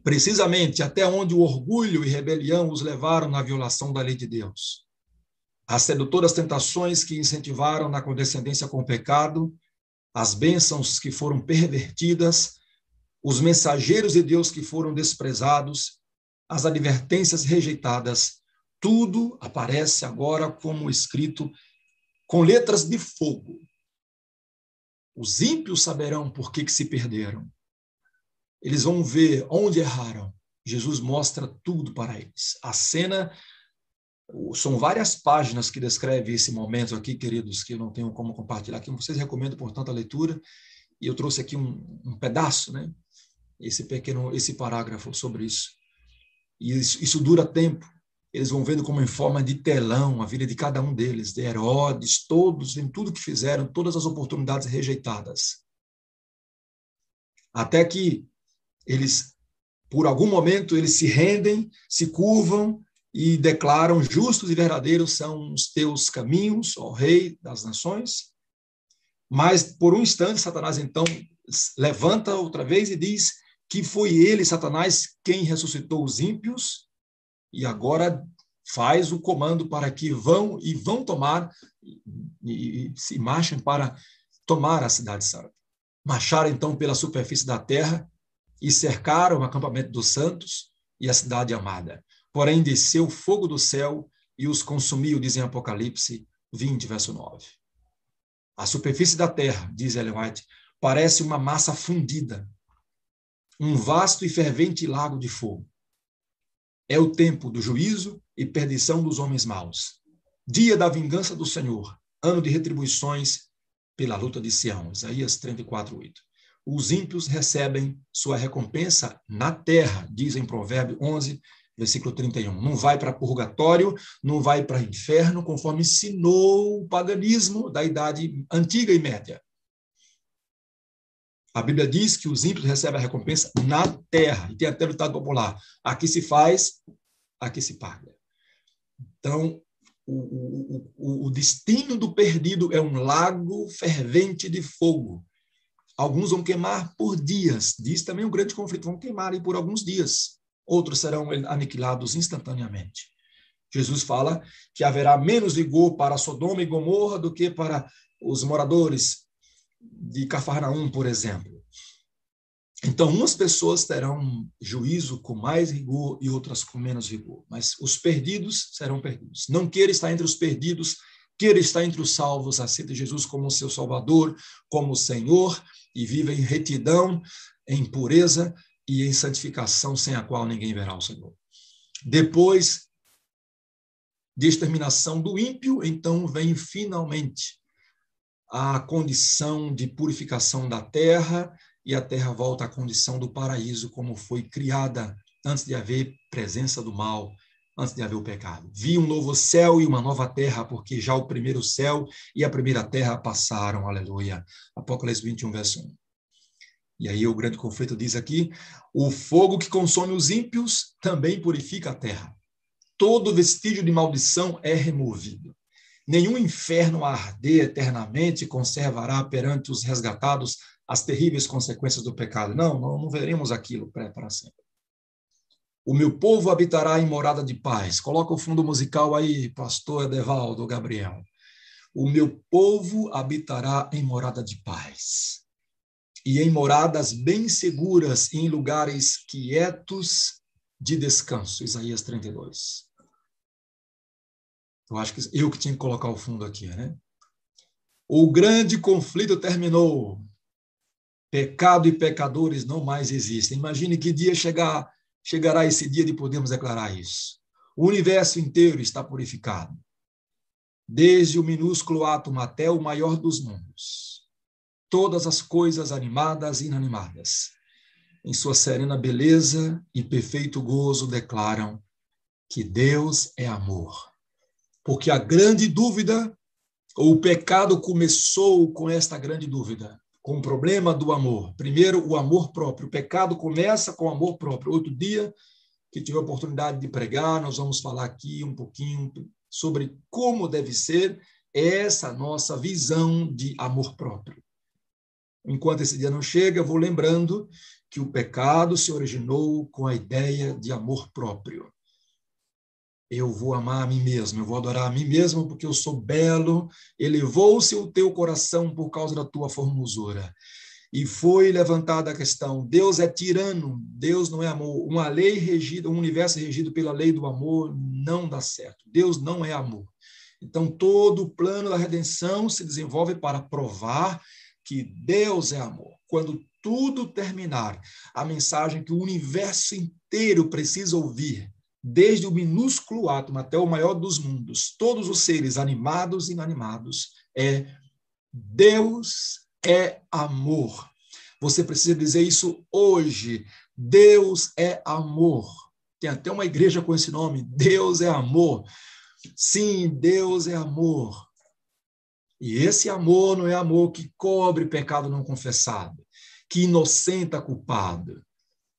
Precisamente até onde o orgulho e rebelião os levaram na violação da lei de Deus. As sedutoras tentações que incentivaram na condescendência com o pecado, as bênçãos que foram pervertidas, os mensageiros de Deus que foram desprezados, as advertências rejeitadas, tudo aparece agora como escrito com letras de fogo. Os ímpios saberão por que se perderam. Eles vão ver onde erraram. Jesus mostra tudo para eles. A cena, são várias páginas que descrevem esse momento aqui, queridos, que eu não tenho como compartilhar aqui. Vocês recomendo, portanto, a leitura. E eu trouxe aqui um pedaço, né? Esse parágrafo sobre isso. E isso dura tempo. Eles vão vendo como em forma de telão a vida de cada um deles, de Herodes, todos, em tudo que fizeram, todas as oportunidades rejeitadas. Até que eles, por algum momento, eles se rendem, se curvam e declaram: justos e verdadeiros são os teus caminhos, ó Rei das nações. Mas, por um instante, Satanás, então, levanta outra vez e diz que foi ele, Satanás, quem ressuscitou os ímpios, e agora faz o comando para que vão tomar e se marchem para tomar a cidade santa. Marcharam, então, pela superfície da terra e cercaram o acampamento dos santos e a cidade amada. Porém, desceu fogo do céu e os consumiu, diz em Apocalipse 20, verso 9. A superfície da terra, diz Ellen White, parece uma massa fundida, um vasto e fervente lago de fogo. É o tempo do juízo e perdição dos homens maus. Dia da vingança do Senhor, ano de retribuições pela luta de Sião. Isaías 34:8. Os ímpios recebem sua recompensa na terra, diz em Provérbio 11, versículo 31. Não vai para purgatório, não vai para inferno, conforme ensinou o paganismo da idade antiga e média. A Bíblia diz que os ímpios recebem a recompensa na terra. E tem até o ditado popular: aqui se faz, aqui se paga. Então, o destino do perdido é um lago fervente de fogo. Alguns vão queimar por dias. Diz também um grande conflito: vão queimar aí por alguns dias. Outros serão aniquilados instantaneamente. Jesus fala que haverá menos vigor para Sodoma e Gomorra do que para os moradores de Cafarnaum, por exemplo. Então, umas pessoas terão juízo com mais rigor e outras com menos rigor, mas os perdidos serão perdidos. Não queira estar entre os perdidos, queira estar entre os salvos, aceite Jesus como seu Salvador, como Senhor, e viva em retidão, em pureza e em santificação, sem a qual ninguém verá o Senhor. Depois de exterminação do ímpio, então vem finalmente a condição de purificação da terra, e a terra volta à condição do paraíso, como foi criada antes de haver presença do mal, antes de haver o pecado. Vi um novo céu e uma nova terra, porque já o primeiro céu e a primeira terra passaram, aleluia. Apocalipse 21, verso 1. E aí o grande conflito diz aqui: o fogo que consome os ímpios também purifica a terra. Todo vestígio de maldição é removido. Nenhum inferno a arder eternamente conservará perante os resgatados as terríveis consequências do pecado. Não veremos aquilo para sempre. O meu povo habitará em morada de paz. Coloca o fundo musical aí, pastor Edevaldo, Gabriel. O meu povo habitará em morada de paz. E em moradas bem seguras, em lugares quietos de descanso. Isaías 32. Eu acho que eu que tinha que colocar o fundo aqui, né? O grande conflito terminou. Pecado e pecadores não mais existem. Imagine que dia chegará esse dia de podermos declarar isso. O universo inteiro está purificado. Desde o minúsculo átomo até o maior dos mundos. Todas as coisas animadas e inanimadas, em sua serena beleza e perfeito gozo, declaram que Deus é amor. Porque a grande dúvida, ou o pecado começou com esta grande dúvida, com o problema do amor. Primeiro, o amor próprio. O pecado começa com o amor próprio. Outro dia, que tive a oportunidade de pregar, nós vamos falar aqui um pouquinho sobre como deve ser essa nossa visão de amor próprio. Enquanto esse dia não chega, eu vou lembrando que o pecado se originou com a ideia de amor próprio. Eu vou amar a mim mesmo, eu vou adorar a mim mesmo porque eu sou belo, elevou-se o teu coração por causa da tua formosura. E foi levantada a questão: Deus é tirano, Deus não é amor. Uma lei regida, um universo regido pela lei do amor não dá certo. Deus não é amor. Então, todo o plano da redenção se desenvolve para provar que Deus é amor. Quando tudo terminar, a mensagem que o universo inteiro precisa ouvir, desde o minúsculo átomo até o maior dos mundos, todos os seres animados e inanimados, é: Deus é amor. Você precisa dizer isso hoje. Deus é amor. Tem até uma igreja com esse nome: Deus é amor. Sim, Deus é amor. E esse amor não é amor que cobre pecado não confessado, que inocenta culpado.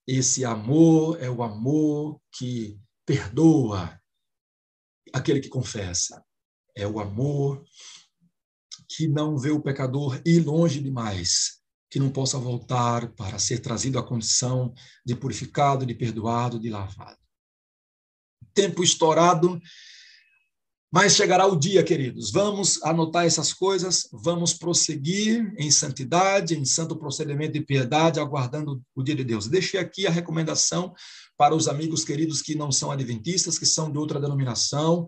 Esse amor é o amor que perdoa aquele que confessa. É o amor que não vê o pecador ir longe demais, que não possa voltar para ser trazido à condição de purificado, de perdoado, de lavado. Tempo estourado, mas chegará o dia, queridos. Vamos anotar essas coisas, vamos prosseguir em santidade, em santo procedimento e piedade, aguardando o dia de Deus. Deixei aqui a recomendação para os amigos queridos que não são adventistas, que são de outra denominação.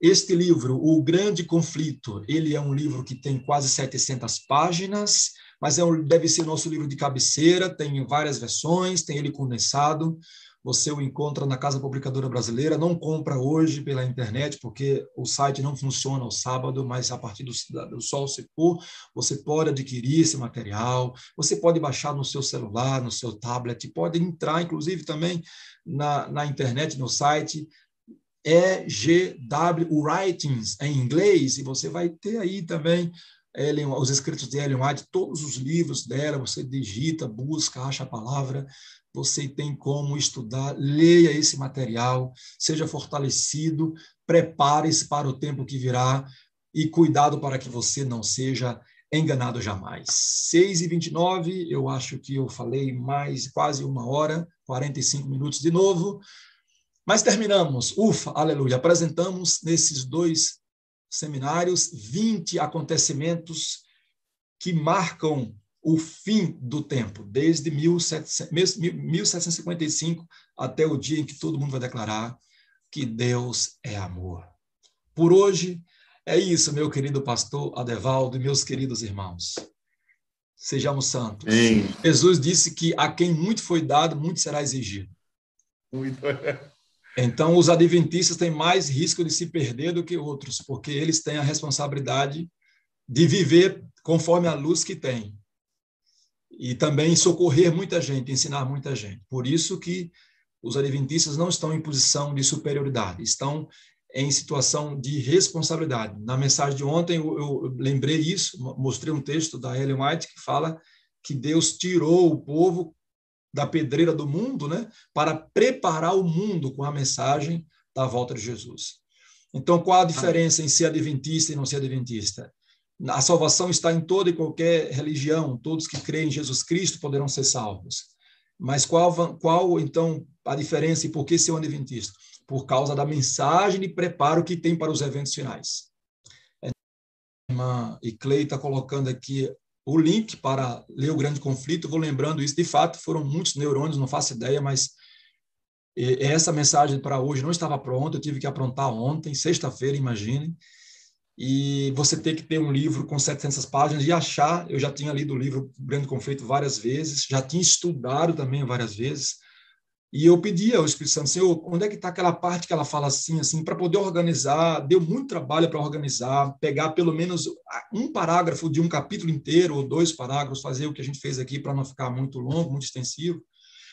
Este livro, O Grande Conflito, ele é um livro que tem quase 700 páginas, mas deve ser nosso livro de cabeceira, tem várias versões, tem ele condensado. Você o encontra na Casa Publicadora Brasileira, não compra hoje pela internet, porque o site não funciona ao sábado, mas a partir do sol se pôr, você pode adquirir esse material, você pode baixar no seu celular, no seu tablet, pode entrar, inclusive, também na internet, no site, EGW Writings, em inglês, e você vai ter aí também os escritos de Ellen White, todos os livros dela, você digita, busca, acha a palavra, você tem como estudar, leia esse material, seja fortalecido, prepare-se para o tempo que virá e cuidado para que você não seja enganado jamais. 6h29, eu acho que eu falei mais quase 1h, 45 minutos de novo, mas terminamos, ufa, aleluia, apresentamos nesses 2 seminários 20 acontecimentos que marcam o fim do tempo, desde 1755 até o dia em que todo mundo vai declarar que Deus é amor. Por hoje, é isso, meu querido pastor Adevaldo e meus queridos irmãos. Sejamos santos. Sim. Jesus disse que a quem muito foi dado, muito será exigido. Muito. Então, os adventistas têm mais risco de se perder do que outros, porque eles têm a responsabilidade de viver conforme a luz que têm. E também socorrer muita gente, ensinar muita gente. Por isso que os adventistas não estão em posição de superioridade, estão em situação de responsabilidade. Na mensagem de ontem, eu lembrei isso, mostrei um texto da Ellen White que fala que Deus tirou o povo da pedreira do mundo, né, para preparar o mundo com a mensagem da volta de Jesus. Então, qual a diferença em ser adventista e não ser adventista? A salvação está em toda e qualquer religião, todos que creem em Jesus Cristo poderão ser salvos. Mas qual então, a diferença e por que ser um adventista? Por causa da mensagem de preparo que tem para os eventos finais. A irmã Iclei está colocando aqui o link para ler O Grande Conflito, vou lembrando isso, de fato, foram muitos neurônios, não faço ideia, mas essa mensagem para hoje não estava pronta, eu tive que aprontar ontem, sexta-feira, imagine, e você tem que ter um livro com 700 páginas e achar, eu já tinha lido o livro O Grande Conflito várias vezes, já tinha estudado também várias vezes, e eu pedi ao Espírito Santo, Senhor, onde é que está aquela parte que ela fala assim, para poder organizar, deu muito trabalho para organizar, pegar pelo menos um parágrafo de um capítulo inteiro, ou 2 parágrafos, fazer o que a gente fez aqui para não ficar muito longo, muito extensivo.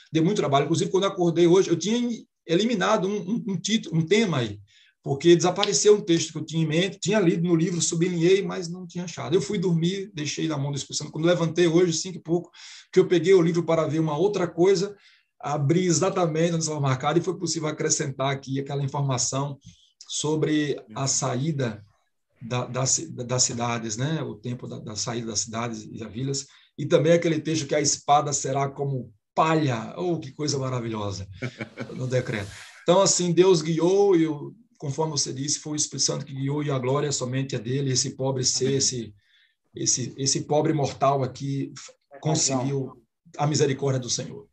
Deu muito trabalho, inclusive quando eu acordei hoje, eu tinha eliminado um tema aí, porque desapareceu um texto que eu tinha em mente, tinha lido no livro, sublinhei, mas não tinha achado. Eu fui dormir, deixei na mão do Espírito Santo. Quando levantei hoje, 5 e pouco, que eu peguei o livro para ver uma outra coisa, abri exatamente onde estava marcado e foi possível acrescentar aqui aquela informação sobre a saída das cidades, né? O tempo da saída das cidades e das vilas, e também aquele texto que a espada será como palha, que coisa maravilhosa, no decreto. Então, assim, Deus guiou, e conforme você disse, foi o Espírito Santo que guiou, e a glória somente é dele, esse pobre ser, esse pobre mortal aqui conseguiu a misericórdia do Senhor.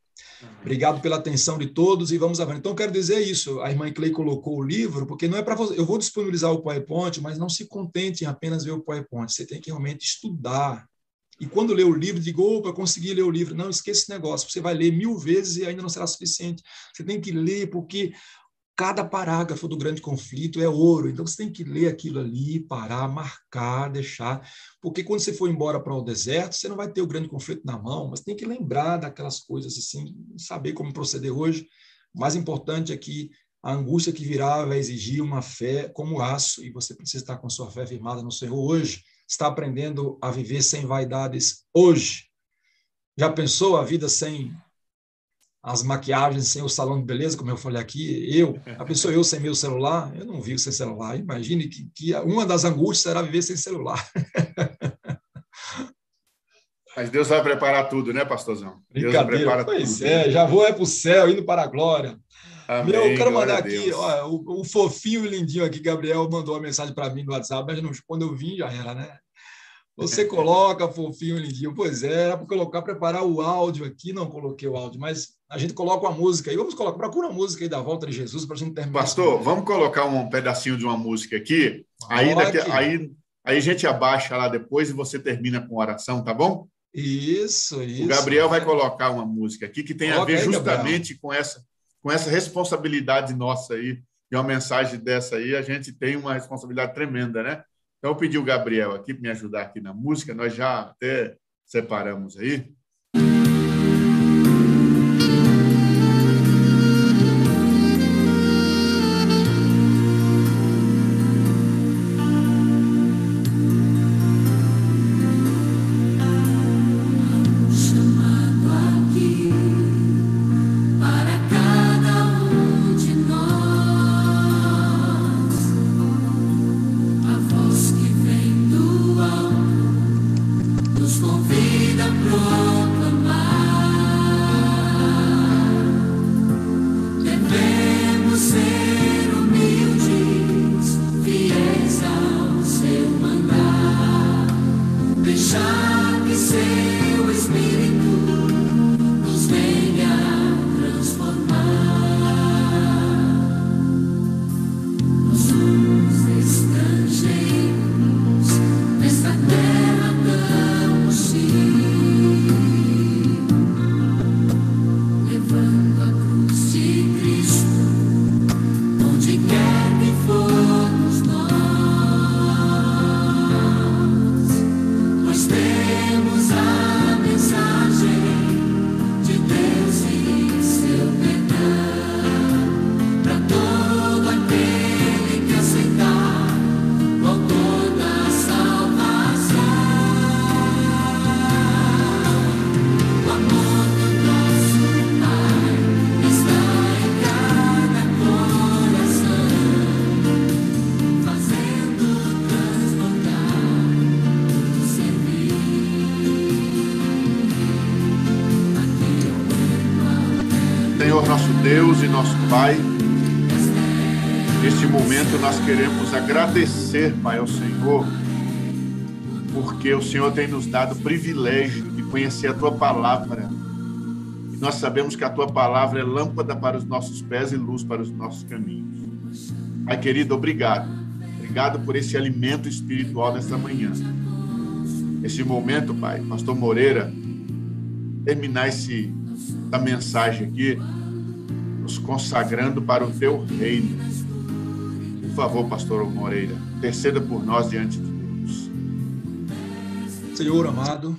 Obrigado pela atenção de todos e vamos avante. Então, quero dizer isso, a irmã Clay colocou o livro, porque não é para você, eu vou disponibilizar o PowerPoint, mas não se contente em apenas ver o PowerPoint, você tem que realmente estudar. E quando lê o livro, digo, eu consegui ler o livro. Não, esqueça esse negócio, você vai ler 1000 vezes e ainda não será suficiente. Você tem que ler, porque cada parágrafo do Grande Conflito é ouro, então você tem que ler aquilo ali, parar, marcar, deixar, porque quando você for embora para o deserto, você não vai ter o Grande Conflito na mão, mas tem que lembrar daquelas coisas assim, saber como proceder hoje. O mais importante é que a angústia que virá vai exigir uma fé como aço, e você precisa estar com sua fé firmada no Senhor hoje, está aprendendo a viver sem vaidades hoje. Já pensou a vida sem as maquiagens, sem o salão de beleza, como eu falei aqui, a pessoa eu sem meu celular, eu não vivo sem celular. Imagine que uma das angústias será viver sem celular. Mas Deus vai preparar tudo, né, pastorzão? Deus vai preparar pois tudo. É, já vou para o céu, indo para a glória. Amém, eu quero mandar aqui, ó, o fofinho e lindinho aqui, Gabriel, mandou uma mensagem para mim no WhatsApp, mas quando eu vim já era, né? Você coloca, fofinho, lindinho. Pois é, era para colocar, preparar o áudio aqui, não coloquei o áudio, mas a gente coloca uma música aí. Vamos colocar, procura uma música aí da Volta de Jesus para a gente terminar. Pastor, vamos colocar um pedacinho de uma música aqui. Aí a gente abaixa lá depois e você termina com oração, tá bom? Isso. O Gabriel vai colocar uma música aqui que tem a ver justamente com essa responsabilidade nossa aí. E uma mensagem dessa aí, a gente tem uma responsabilidade tremenda, né? Então, eu pedi o Gabriel aqui para me ajudar aqui na música, nós já até separamos aí. Senhor, nosso Deus e nosso Pai, neste momento nós queremos agradecer, Pai, ao Senhor, porque o Senhor tem nos dado o privilégio de conhecer a Tua palavra. E nós sabemos que a Tua palavra é lâmpada para os nossos pés e luz para os nossos caminhos. Pai querido, obrigado. Obrigado por esse alimento espiritual nesta manhã. Neste momento, Pai, Pastor Moreira, terminar essa mensagem aqui, nos consagrando para o Teu reino. Por favor, Pastor Moreira, interceda por nós diante de Deus. Senhor amado,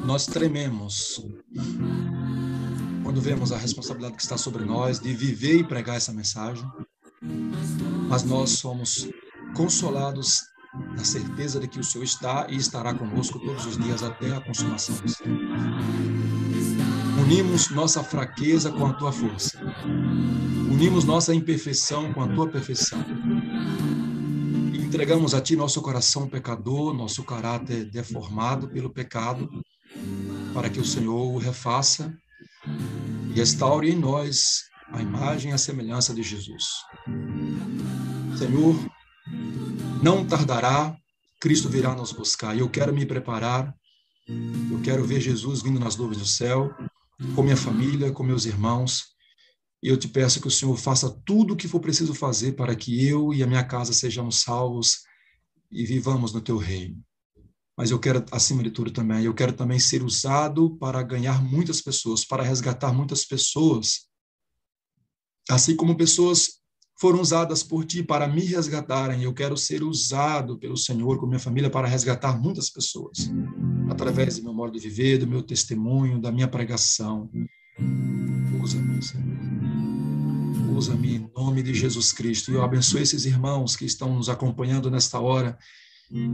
nós trememos quando vemos a responsabilidade que está sobre nós de viver e pregar essa mensagem, mas nós somos consolados na certeza de que o Senhor está e estará conosco todos os dias até a consumação do céu. Unimos nossa fraqueza com a Tua força. Unimos nossa imperfeição com a Tua perfeição. E entregamos a Ti nosso coração pecador, nosso caráter deformado pelo pecado, para que o Senhor o refaça e restaure em nós a imagem e a semelhança de Jesus. Senhor, não tardará, Cristo virá nos buscar. E eu quero me preparar, eu quero ver Jesus vindo nas nuvens do céu, com minha família, com meus irmãos. E eu te peço que o Senhor faça tudo o que for preciso fazer para que eu e a minha casa sejamos salvos e vivamos no Teu reino. Mas eu quero, acima de tudo também, eu quero também ser usado para ganhar muitas pessoas, para resgatar muitas pessoas. Assim como pessoas foram usadas por Ti para me resgatarem, eu quero ser usado pelo Senhor com minha família para resgatar muitas pessoas, através do meu modo de viver, do meu testemunho, da minha pregação. Usa-me, Senhor. Usa-me em nome de Jesus Cristo. E eu abençoe esses irmãos que estão nos acompanhando nesta hora.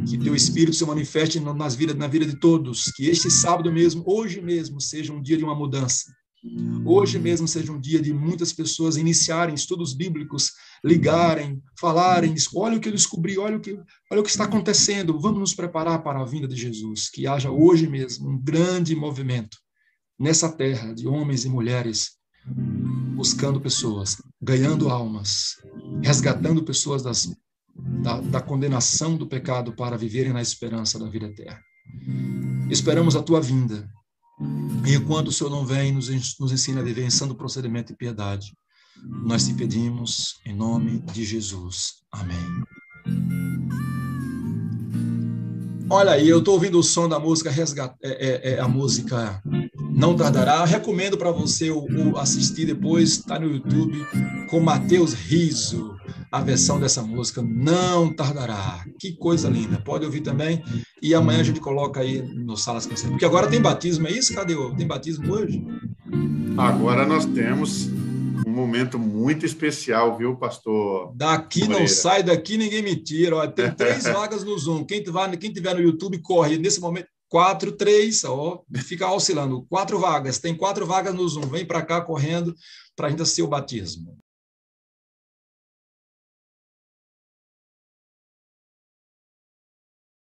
Que Teu Espírito se manifeste na vida de todos. Que este sábado mesmo, hoje mesmo, seja um dia de uma mudança. Hoje mesmo seja um dia de muitas pessoas iniciarem estudos bíblicos, ligarem, falarem, olha o que eu descobri, olha o que está acontecendo, vamos nos preparar para a vinda de Jesus, que haja hoje mesmo um grande movimento nessa terra de homens e mulheres buscando pessoas, ganhando almas, resgatando pessoas das da condenação do pecado para viverem na esperança da vida eterna. Esperamos a tua vinda. E enquanto o Senhor não vem, nos ensina a viver em santo procedimento e piedade. Nós te pedimos em nome de Jesus. Amém. Olha aí, eu estou ouvindo o som da música a música Não Tardará. Eu recomendo para você assistir depois, está no YouTube, com Mateus Riso, a versão dessa música Não Tardará. Que coisa linda. Pode ouvir também. E amanhã a gente coloca aí no Salas Conselheiras. Porque agora tem batismo, é isso? Cadê? Tem batismo hoje? Agora nós temos um momento muito especial, viu, pastor? Daqui Moreira. Não sai, daqui ninguém me tira. Olha, tem 3 vagas no Zoom. Quem tiver no YouTube, corre. Nesse momento, 4, 3, ó, fica oscilando. 4 vagas. Tem 4 vagas no Zoom. Vem para cá correndo para a gente assistir o batismo.